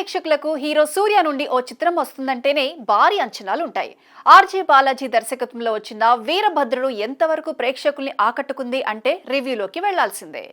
ప్రేక్షకులకు హీరో సూర్య నుండి ఓ చిత్రం వస్తుందంటేనే భారీ అంచనాలు ఉంటాయి. ఆర్జే బాలాజీ దర్శకత్వంలో వచ్చిన వీరభద్రుడు ఎంతవరకు ప్రేక్షకుల్ని ఆకట్టుకుంది అంటే రివ్యూలోకి వెళ్లాల్సిందే.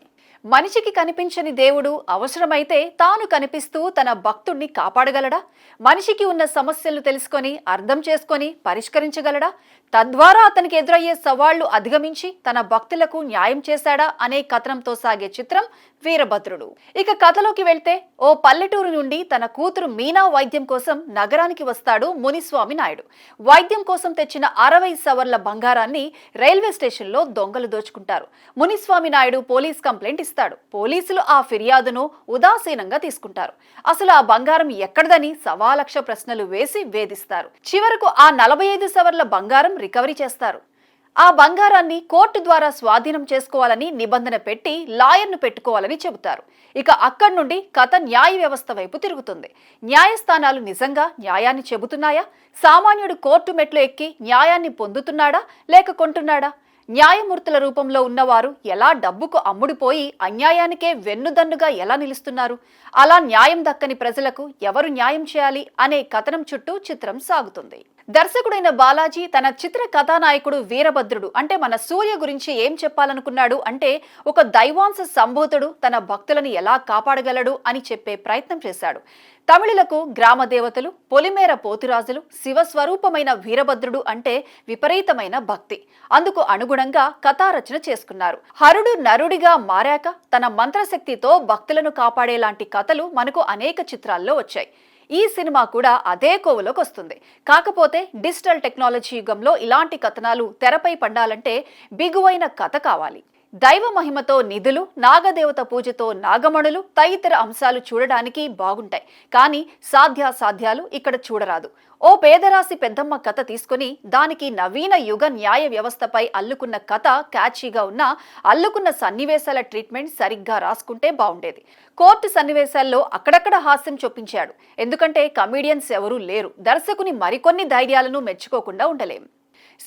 మనిషికి కనిపించని దేవుడు అవసరమైతే తాను కనిపిస్తూ తన భక్తుడిని కాపాడగలడా? మనిషికి ఉన్న సమస్యలు తెలుసుకొని అర్థం చేసుకొని పరిష్కరించగలడా? తద్వారా అతనికి ఎదురయ్యే సవాళ్లు అధిగమించి తన భక్తులకు న్యాయం చేశాడా అనే కథనంతో సాగే చిత్రం వీరభద్రుడు. ఇక కథలోకి వెళ్తే ఓ పల్లెటూరు నుండి తన కూతురు మీనా వైద్యం కోసం నగరానికి వస్తాడు మునిస్వామి నాయుడు. వైద్యం కోసం తెచ్చిన 60 సవర్ల బంగారాన్ని రైల్వే స్టేషన్లో దొంగలు దోచుకుంటారు. మునిస్వామి నాయుడు పోలీస్ కంప్లైంట్ ఇస్తాడు. పోలీసులు ఆ ఫిర్యాదును ఉదాసీనంగా తీసుకుంటారు. అసలు ఆ బంగారం ఎక్కడదని సవాలక్ష ప్రశ్నలు వేసి వేధిస్తారు. చివరకు ఆ 45 సవర్ల బంగారం రికవరీ చేస్తారు. ఆ బంగారాన్ని కోర్టు ద్వారా స్వాధీనం చేసుకోవాలని నిబంధన పెట్టి లాయర్ను పెట్టుకోవాలని చెబుతారు. ఇక అక్కడి నుండి కథ న్యాయ వ్యవస్థ వైపు తిరుగుతుంది. న్యాయస్థానాలు నిజంగా న్యాయాన్ని చెబుతున్నాయా? సామాన్యుడు కోర్టు మెట్లు ఎక్కి న్యాయాన్ని పొందుతున్నాడా లేక కొంటున్నాడా? న్యాయమూర్తుల రూపంలో ఉన్నవారు ఎలా డబ్బుకు అమ్ముడిపోయి అన్యాయానికే వెన్నుదన్నుగా ఎలా నిలుస్తున్నారు? అలా న్యాయం దక్కని ప్రజలకు ఎవరు న్యాయం చేయాలి అనే కథనం చుట్టూ చిత్రం సాగుతుంది. దర్శకుడైన బాలాజీ తన చిత్ర కథానాయకుడు వీరభద్రుడు అంటే మన సూర్య గురించి ఏం చెప్పాలనుకున్నాడు అంటే, ఒక దైవాంశ సంభూతుడు తన భక్తులను ఎలా కాపాడగలడు అని చెప్పే ప్రయత్నం చేశాడు. తమిళులకు గ్రామ దేవతలు, పొలిమేర పోతురాజులు, శివస్వరూపమైన వీరభద్రుడు అంటే విపరీతమైన భక్తి. అందుకు అనుగుణంగా కథారచన చేసుకున్నారు. హరుడు నరుడిగా మారాక తన మంత్రశక్తితో భక్తులను కాపాడేలాంటి కథలు మనకు అనేక చిత్రాల్లో వచ్చాయి. ఈ సినిమా కూడా అదే కోవలోకి వస్తుంది. కాకపోతే డిజిటల్ టెక్నాలజీ యుగంలో ఇలాంటి కథనాలు తెరపై పండాలంటే బిగువైన కథ కావాలి. దైవ మహిమతో నిధులు, నాగదేవత పూజతో నాగమణులు తదితర అంశాలు చూడడానికి బాగుంటాయి. కానీ సాధ్యాసాధ్యాలు ఇక్కడ చూడరాదు. ఓ పేదరాశి పెద్దమ్మ కథ తీసుకుని దానికి నవీన యుగ న్యాయ వ్యవస్థపై అల్లుకున్న కథ క్యాచీగా ఉన్న అల్లుకున్న సన్నివేశాల ట్రీట్మెంట్ సరిగ్గా రాసుకుంటే బాగుండేది. కోర్టు సన్నివేశాల్లో అక్కడక్కడ హాస్యం చొప్పించాడు. ఎందుకంటే కమీడియన్స్ ఎవరూ లేరు. దర్శకుని మరికొన్ని ధైర్యాలను మెచ్చుకోకుండా ఉండలేం.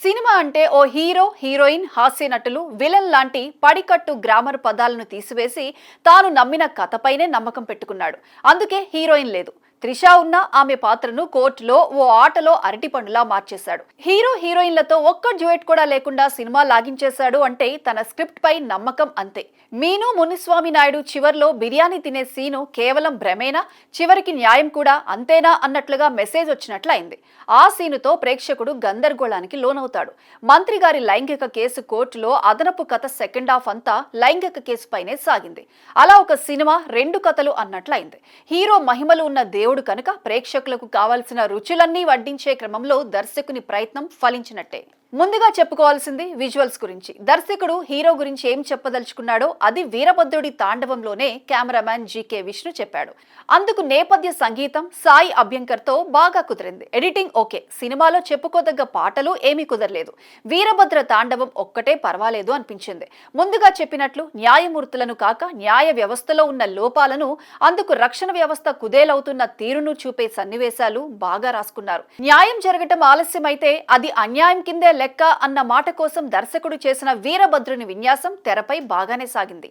సినిమా అంటే ఓ హీరో, హీరోయిన్, హాస్య నటులు, విలన్ లాంటి పడికట్టు గ్రామర్ పదాలను తీసివేసి తాను నమ్మిన కథపైనే నమ్మకం పెట్టుకున్నాడు. అందుకే హీరోయిన్ లేదు. త్రిష ఉన్న ఆమె పాత్రను కోర్టులో ఓ ఆటలో అరటిపండులా మార్చేశాడు. హీరో హీరోయిన్లతో ఒక్క డ్యూయెట్ కూడా లేకుండా సినిమా లాగించేశాడు అంటే తన స్క్రిప్ట్ పై నమ్మకం అంతే. మీను మునిస్వామి నాయుడు చివర్లో బిర్యానీ తినే సీను కేవలం భ్రమేనా, చివరికి న్యాయం కూడా అంతేనా అన్నట్లుగా మెసేజ్ వచ్చినట్లయింది. ఆ సీనుతో ప్రేక్షకుడు గందరగోళానికి లోనవుతాడు. మంత్రి గారి లైంగిక కేసు కోర్టులో అదనపు కథ సెకండ్ హాఫ్ అంతా లైంగిక కేసు పైనే సాగింది. అలా ఒక సినిమా 2 కథలు అన్నట్లయింది. హీరో మహిమలు ఉన్న దేవుడు కనుక ప్రేక్షకులకు కావాల్సిన రుచులన్నీ వడ్డించే క్రమంలో దర్శకుని ప్రయత్నం ఫలించినట్టే. ముందుగా చెప్పుకోవాల్సింది విజువల్స్ గురించి. దర్శకుడు హీరో గురించి ఏం చెప్పదలుచుకున్నాడో అది వీరభద్రుడి తాండవంలోనే కెమెరామ్యాన్ జీకే విష్ణు చెప్పాడు. అందుకు నేపథ్య సంగీతం సాయి అభ్యంకర్తో బాగా కుదిరింది. Editing okay. సినిమాలో చెప్పుకోదగ్గ పాటలు ఏమీ కుదరలేదు. వీరభద్ర తాండవం ఒక్కటే పర్వాలేదు అనిపించింది. ముందుగా చెప్పినట్లు న్యాయమూర్తులను కాక న్యాయ వ్యవస్థలో ఉన్న లోపాలను, అందుకు రక్షణ వ్యవస్థ కుదేలవుతున్న తీరును చూపే సన్నివేశాలు బాగా రాసుకున్నారు. న్యాయం జరగటం ఆలస్యమైతే అది అన్యాయం కిందే లెక్క అన్న మాట కోసం దర్శకుడు చేసిన వీరభద్రుని విన్యాసం తెరపై బాగానే సాగింది.